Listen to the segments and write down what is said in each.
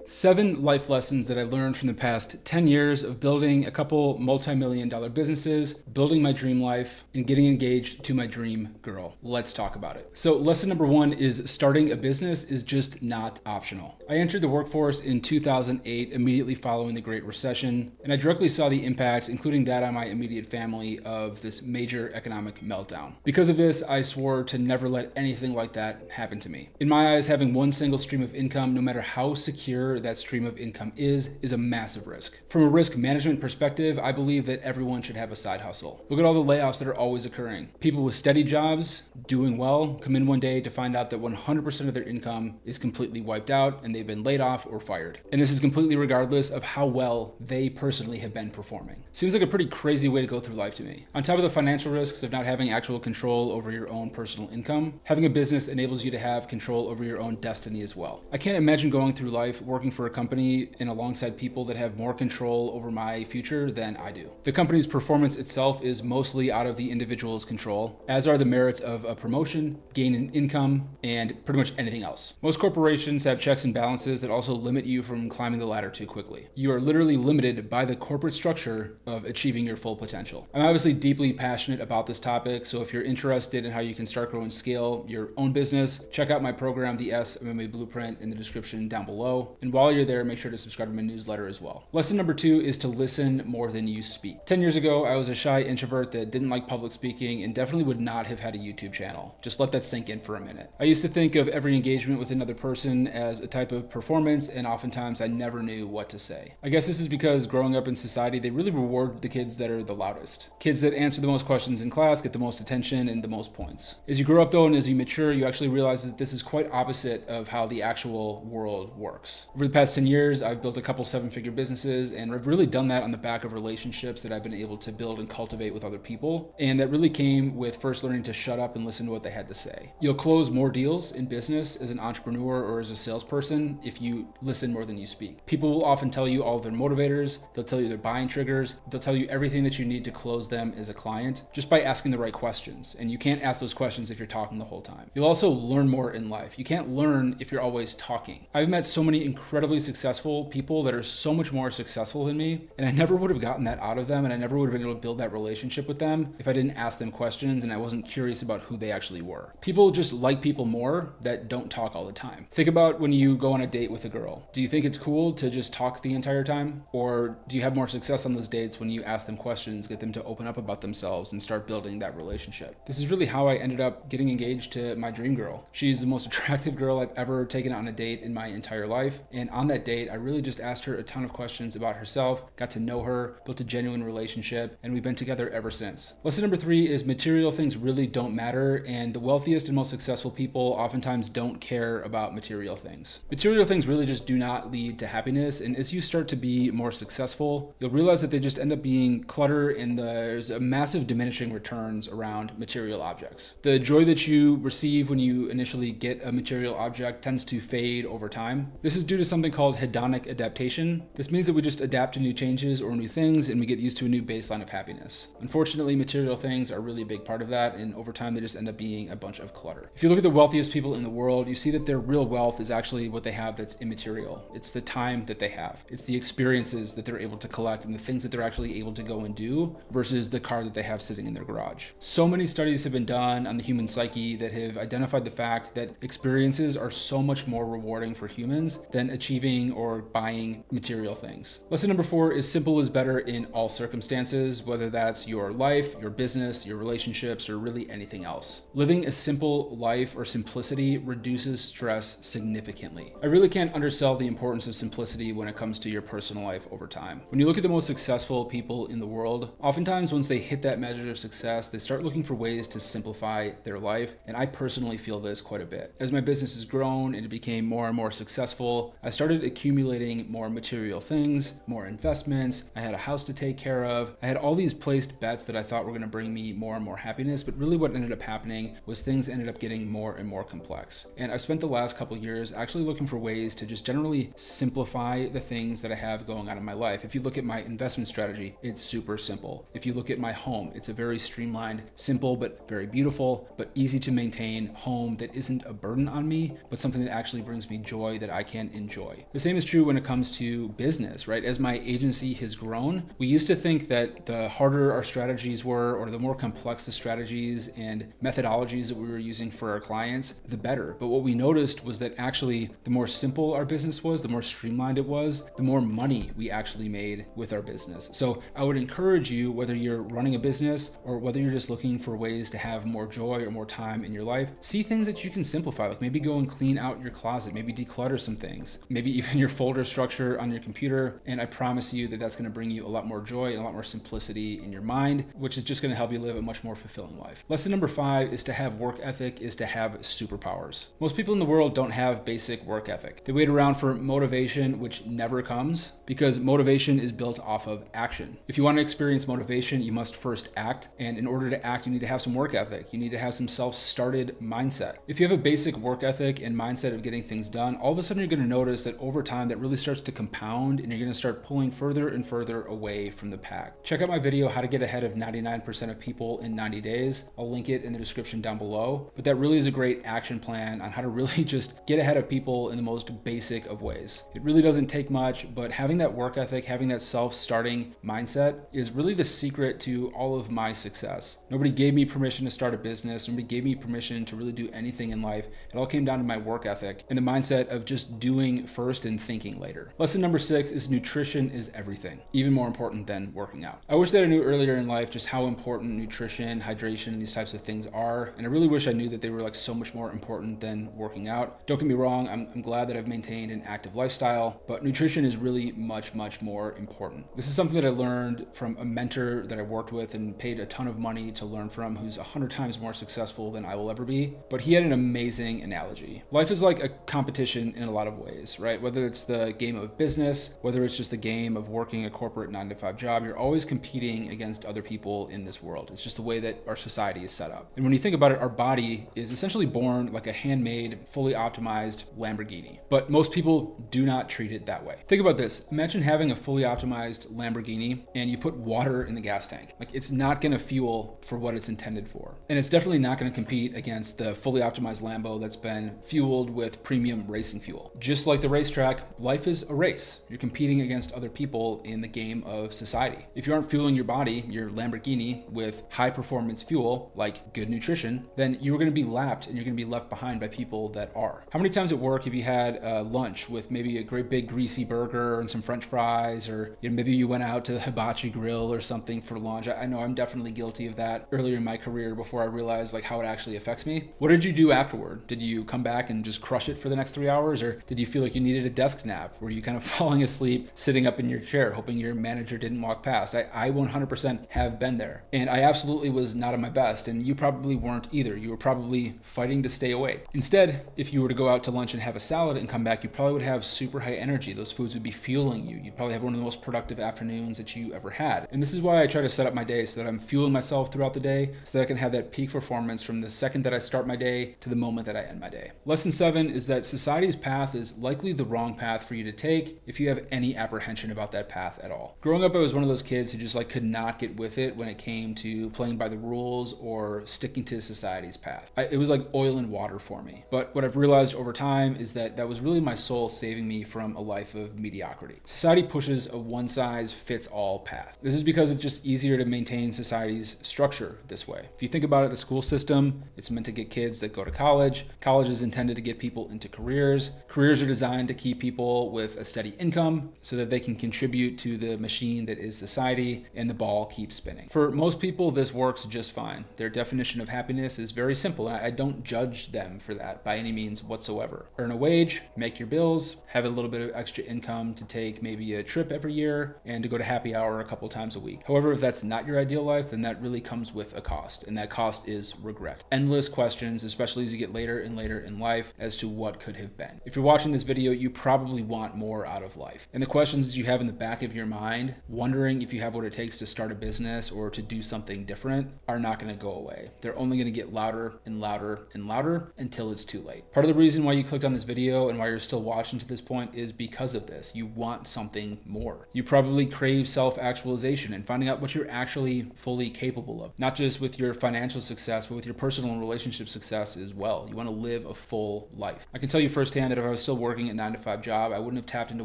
7 life lessons that I learned from the past 10 years of building a couple multi-million-dollar businesses, building my dream life, and getting engaged to my dream girl. Let's talk about it. So lesson number 1 is starting a business is just not optional. I entered the workforce in 2008, immediately following the Great Recession, and I directly saw the impact, including that on my immediate family, of this major economic meltdown. Because of this, I swore to never let anything like that happen to me. In my eyes, having one single stream of income, no matter how secure that stream of income is a massive risk. From a risk management perspective, I believe that everyone should have a side hustle. Look at all the layoffs that are always occurring. People with steady jobs, doing well, come in one day to find out that 100% of their income is completely wiped out and they've been laid off or fired. And this is completely regardless of how well they personally have been performing. Seems like a pretty crazy way to go through life to me. On top of the financial risks of not having actual control over your own personal income, having a business enables you to have control over your own destiny as well. I can't imagine going through life working for a company and alongside people that have more control over my future than I do. The company's performance itself is mostly out of the individual's control, as are the merits of a promotion, gain in income, and pretty much anything else. Most corporations have checks and balances that also limit you from climbing the ladder too quickly. You are literally limited by the corporate structure of achieving your full potential. I'm obviously deeply passionate about this topic, so if you're interested in how you can start, grow, and scale your own business, check out my program, the SMMA Blueprint, in the description down below. And while you're there, make sure to subscribe to my newsletter as well. Lesson number 2 is to listen more than you speak. 10 years ago, I was a shy introvert that didn't like public speaking and definitely would not have had a YouTube channel. Just let that sink in for a minute. I used to think of every engagement with another person as a type of performance, and oftentimes I never knew what to say. I guess this is because growing up in society, they really reward the kids that are the loudest. Kids that answer the most questions in class get the most attention and the most points. As you grow up though, and as you mature, you actually realize that this is quite opposite of how the actual world works. Over the past 10 years, I've built a couple 7-figure businesses, and I've really done that on the back of relationships that I've been able to build and cultivate with other people. And that really came with first learning to shut up and listen to what they had to say. You'll close more deals in business as an entrepreneur or as a salesperson if you listen more than you speak. People will often tell you all of their motivators, they'll tell you their buying triggers, they'll tell you everything that you need to close them as a client just by asking the right questions. And you can't ask those questions if you're talking the whole time. You'll also learn more in life. You can't learn if you're always talking. I've met so many incredibly successful people that are so much more successful than me, and I never would have gotten that out of them, and I never would have been able to build that relationship with them if I didn't ask them questions and I wasn't curious about who they actually were. People just like people more that don't talk all the time. Think about when you go on a date with a girl. Do you think it's cool to just talk the entire time? Or do you have more success on those dates when you ask them questions, get them to open up about themselves and start building that relationship? This is really how I ended up getting engaged to my dream girl. She's the most attractive girl I've ever taken on a date in my entire life. And on that date, I really just asked her a ton of questions about herself, got to know her, built a genuine relationship, and we've been together ever since. Lesson number 3 is material things really don't matter, and the wealthiest and most successful people oftentimes don't care about material things. Material things really just do not lead to happiness, and as you start to be more successful, you'll realize that they just end up being clutter, and there's a massive diminishing returns around material objects. The joy that you receive when you initially get a material object tends to fade over time. This is due to something called hedonic adaptation. This means that we just adapt to new changes or new things, and we get used to a new baseline of happiness. Unfortunately, material things are really a big part of that, and over time they just end up being a bunch of clutter. If you look at the wealthiest people in the world, you see that their real wealth is actually what they have that's immaterial. It's the time that they have. It's the experiences that they're able to collect and the things that they're actually able to go and do versus the car that they have sitting in their garage. So many studies have been done on the human psyche that have identified the fact that experiences are so much more rewarding for humans than achieving or buying material things. Lesson number 4 is simple is better in all circumstances, whether that's your life, your business, your relationships, or really anything else. Living a simple life or simplicity reduces stress significantly. I really can't undersell the importance of simplicity when it comes to your personal life over time. When you look at the most successful people in the world, oftentimes once they hit that measure of success, they start looking for ways to simplify their life, and I personally feel this quite a bit. As my business has grown and it became more and more successful, I started accumulating more material things, more investments. I had a house to take care of. I had all these placed bets that I thought were going to bring me more and more happiness, but really what ended up happening was things ended up getting more and more complex. And I've spent the last couple years actually looking for ways to just generally simplify the things that I have going on in my life. If you look at my investment strategy, it's super simple. If you look at my home, it's a very streamlined, simple, but very beautiful, but easy to maintain home that isn't a burden on me, but something that actually brings me joy that I can enjoy joy. The same is true when it comes to business, right? As my agency has grown, we used to think that the harder our strategies were, or the more complex the strategies and methodologies that we were using for our clients, the better. But what we noticed was that actually the more simple our business was, the more streamlined it was, the more money we actually made with our business. So I would encourage you, whether you're running a business or whether you're just looking for ways to have more joy or more time in your life, see things that you can simplify, like maybe go and clean out your closet, maybe declutter some things, maybe even your folder structure on your computer. And I promise you that that's going to bring you a lot more joy and a lot more simplicity in your mind, which is just going to help you live a much more fulfilling life. Lesson number 5 is to have work ethic, is to have superpowers. Most people in the world don't have basic work ethic. They wait around for motivation, which never comes, because motivation is built off of action. If you want to experience motivation, you must first act. And in order to act, you need to have some work ethic. You need to have some self-started mindset. If you have a basic work ethic and mindset of getting things done, all of a sudden you're going to notice that over time that really starts to compound, and you're going to start pulling further and further away from the pack. Check out my video, How to Get Ahead of 99% of People in 90 Days. I'll link it in the description down below. But that really is a great action plan on how to really just get ahead of people in the most basic of ways. It really doesn't take much, but having that work ethic, having that self-starting mindset is really the secret to all of my success. Nobody gave me permission to start a business. Nobody gave me permission to really do anything in life. It all came down to my work ethic and the mindset of just doing first and thinking later. Lesson number 6 is nutrition is everything, even more important than working out. I wish that I knew earlier in life just how important nutrition, hydration, and these types of things are. And I really wish I knew that they were like so much more important than working out. Don't get me wrong, I'm glad that I've maintained an active lifestyle, but nutrition is really much more important. This is something that I learned from a mentor that I worked with and paid a ton of money to learn from, who's 100 times more successful than I will ever be. But he had an amazing analogy. Life is like a competition in a lot of ways, right? Whether it's the game of business, whether it's just the game of working a corporate 9-to-5 job, you're always competing against other people in this world. It's just the way that our society is set up. And when you think about it, our body is essentially born like a handmade, fully optimized Lamborghini. But most people do not treat it that way. Think about this. Imagine having a fully optimized Lamborghini and you put water in the gas tank. Like, it's not going to fuel for what it's intended for. And it's definitely not going to compete against the fully optimized Lambo that's been fueled with premium racing fuel. Just like the racetrack, life is a race. You're competing against other people in the game of society. If you aren't fueling your body, your Lamborghini, with high performance fuel, like good nutrition, then you're going to be lapped and you're going to be left behind by people that are. How many times at work have you had lunch with maybe a great big greasy burger and some French fries, or maybe you went out to the hibachi grill or something for lunch? I know I'm definitely guilty of that earlier in my career before I realized like how it actually affects me. What did you do afterward? Did you come back and just crush it for the next 3 hours, or did you feel like you needed a desk nap? Were you kind of falling asleep, sitting up in your chair, hoping your manager didn't walk past? I 100% have been there, and I absolutely was not at my best, and you probably weren't either. You were probably fighting to stay awake. Instead, if you were to go out to lunch and have a salad and come back, you probably would have super high energy. Those foods would be fueling you. You'd probably have one of the most productive afternoons that you ever had. And this is why I try to set up my day so that I'm fueling myself throughout the day, so that I can have that peak performance from the second that I start my day to the moment that I end my day. Lesson 7 is that society's path is likely the wrong path for you to take if you have any apprehension about that path at all. Growing up, I was one of those kids who just like could not get with it when it came to playing by the rules or sticking to society's path. It was like oil and water for me. But what I've realized over time is that that was really my soul saving me from a life of mediocrity. Society pushes a one-size-fits-all path. This is because it's just easier to maintain society's structure this way. If you think about it, the school system, it's meant to get kids that go to college. College is intended to get people into careers. Careers are designed to keep people with a steady income so that they can contribute to the machine that is society, and the ball keeps spinning. For most people, this works just fine. Their definition of happiness is very simple, and I don't judge them for that by any means whatsoever. Earn a wage, make your bills, have a little bit of extra income to take maybe a trip every year, and to go to happy hour a couple times a week. However, if that's not your ideal life, then that really comes with a cost, and that cost is regret. Endless questions, especially as you get later and later in life, as to what could have been. If you're watching this video, you probably want more out of life. And the questions that you have in the back of your mind, wondering if you have what it takes to start a business or to do something different, are not going to go away. They're only going to get louder and louder and louder until it's too late. Part of the reason why you clicked on this video and why you're still watching to this point is because of this. You want something more. You probably crave self-actualization and finding out what you're actually fully capable of, not just with your financial success, but with your personal and relationship success as well. You want to live a full life. I can tell you firsthand that if I was still working working a 9-to-5 job, I wouldn't have tapped into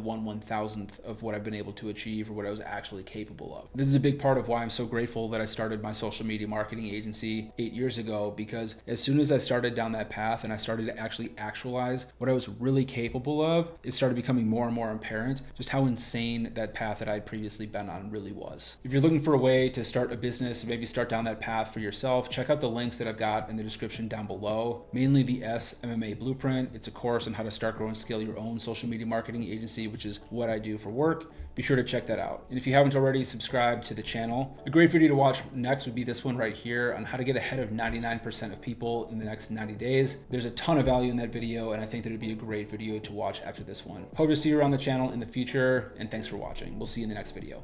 1/1000th of what I've been able to achieve or what I was actually capable of. This is a big part of why I'm so grateful that I started my social media marketing agency 8 years ago, because as soon as I started down that path and I started to actually actualize what I was really capable of, it started becoming more and more apparent just how insane that path that I'd previously been on really was. If you're looking for a way to start a business and maybe start down that path for yourself, check out the links that I've got in the description down below, mainly the SMMA Blueprint. It's a course on how to start, grow, and scale your own social media marketing agency, which is what I do for work. Be sure to check that out. And if you haven't already, subscribe to the channel. A great video to watch next would be this one right here on how to get ahead of 99% of people in the next 90 days. There's a ton of value in that video, and I think that it'd be a great video to watch after this one. Hope to see you around the channel in the future, and thanks for watching. We'll see you in the next video.